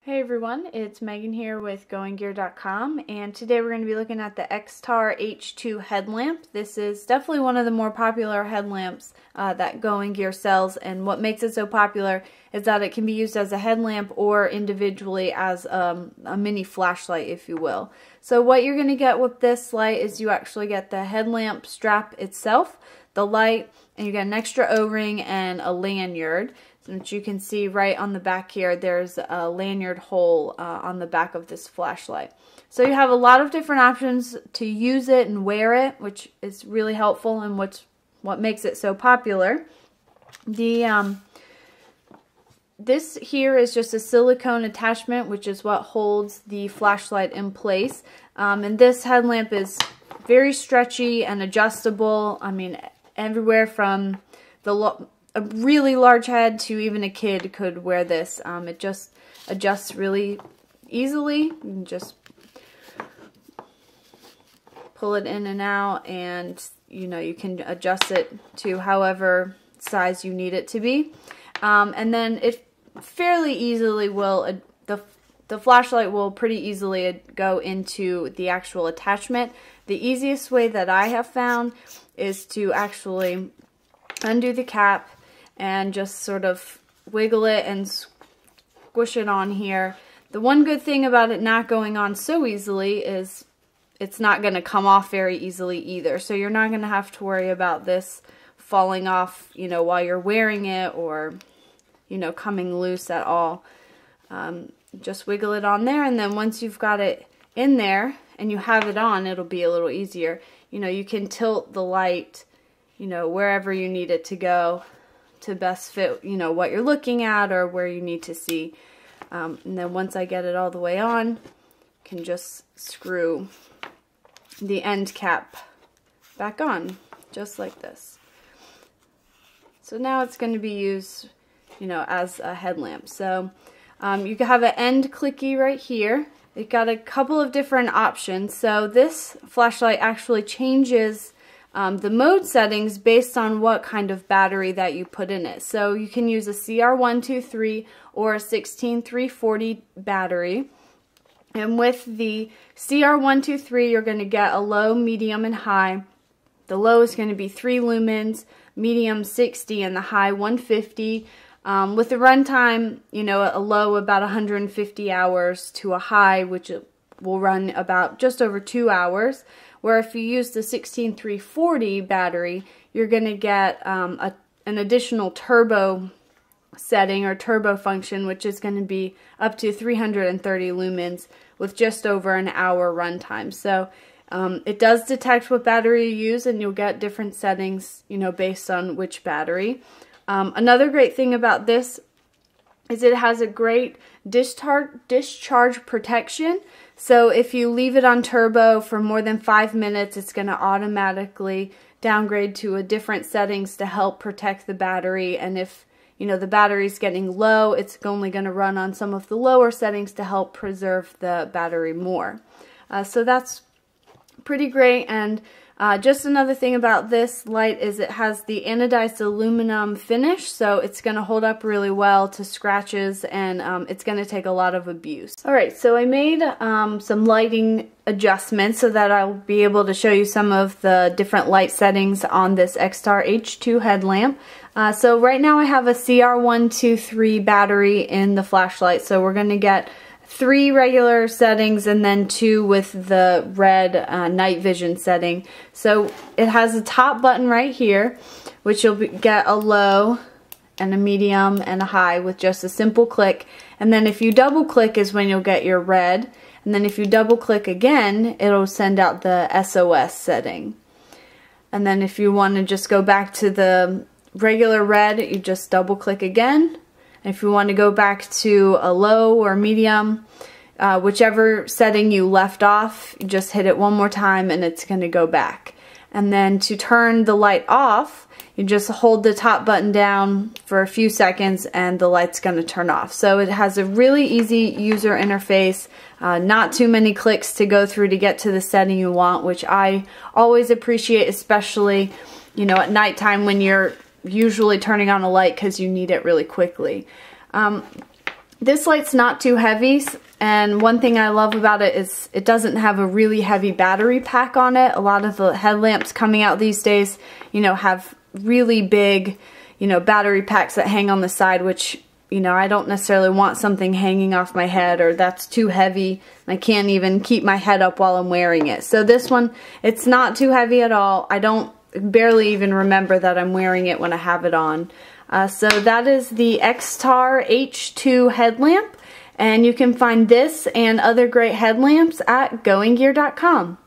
Hey everyone, it's Megan here with GoingGear.com, and today we're going to be looking at the XTAR H2 headlamp. This is definitely one of the more popular headlamps that Going Gear sells, and what makes it so popular is that it can be used as a headlamp or individually as a mini flashlight, if you will. So what you're going to get with this light is you actually get the headlamp strap itself, the light, and you get an extra O-ring and a lanyard. Which you can see right on the back here, there's a lanyard hole on the back of this flashlight. So you have a lot of different options to use it and wear it, which is really helpful and what makes it so popular. This here is just a silicone attachment, which is what holds the flashlight in place. And this headlamp is very stretchy and adjustable. I mean, everywhere from a really large head to even a kid could wear this. It just adjusts really easily. You can just pull it in and out, and you can adjust it to however size you need it to be. And then it fairly easily will, the flashlight will pretty easily go into the actual attachment. The easiest way that I have found is to actually undo the cap and just sort of wiggle it and squish it on here. The one good thing about it not going on so easily is it's not going to come off very easily either. So you're not going to have to worry about this falling off, while you're wearing it, or, coming loose at all. Just wiggle it on there, and then once you've got it in there and you have it on, it'll be a little easier. You can tilt the light, wherever you need it to go, to best fit, what you're looking at or where you need to see. And then once I get it all the way on, you can just screw the end cap back on, just like this. So now it's going to be used, as a headlamp. So you can have an end clicky right here. It's got a couple of different options. So this flashlight actually changes the mode settings based on what kind of battery that you put in it. So you can use a CR123 or a 16340 battery. And with the CR123, you're going to get a low, medium, and high. The low is going to be 3 lumens, medium 60, and the high 150. With the runtime, a low about 150 hours to a high, which will run about just over 2 hours. Where if you use the 16340 battery, you're going to get an additional turbo setting or turbo function, which is going to be up to 330 lumens with just over an hour runtime. So it does detect what battery you use, and you'll get different settings, based on which battery. Another great thing about this is it has a great discharge protection. So if you leave it on turbo for more than 5 minutes, it's going to automatically downgrade to a different settings to help protect the battery. And if the battery's getting low, it's only going to run on some of the lower settings to help preserve the battery more. So that's pretty great. And just another thing about this light is it has the anodized aluminum finish, so it's going to hold up really well to scratches, and it's going to take a lot of abuse. Alright, so I made some lighting adjustments so that I'll be able to show you some of the different light settings on this XTAR H2 headlamp. So right now I have a CR123 battery in the flashlight, so we're going to get 3 regular settings and then 2 with the red night vision setting. So it has a top button right here, which you'll get a low and a medium and a high with just a simple click. And then if you double click is when you'll get your red. And then if you double click again, it'll send out the SOS setting. And then if you want to just go back to the regular red, you just double click again. If you want to go back to a low or medium, whichever setting you left off, you just hit it one more time and it's going to go back. And then to turn the light off, you just hold the top button down for a few seconds and the light's going to turn off. So it has a really easy user interface, not too many clicks to go through to get to the setting you want, which I always appreciate, especially at nighttime when you're usually turning on a light because you need it really quickly. This light's not too heavy, and one thing I love about it is it doesn't have a really heavy battery pack on it. A lot of the headlamps coming out these days, you know, have really big, you know, battery packs that hang on the side, which, you know, I don't necessarily want something hanging off my head, or that's too heavy. I can't even keep my head up while I'm wearing it. So this one, it's not too heavy at all. I don't barely even remember that I'm wearing it when I have it on. So that is the XTAR H2 headlamp, and you can find this and other great headlamps at goinggear.com.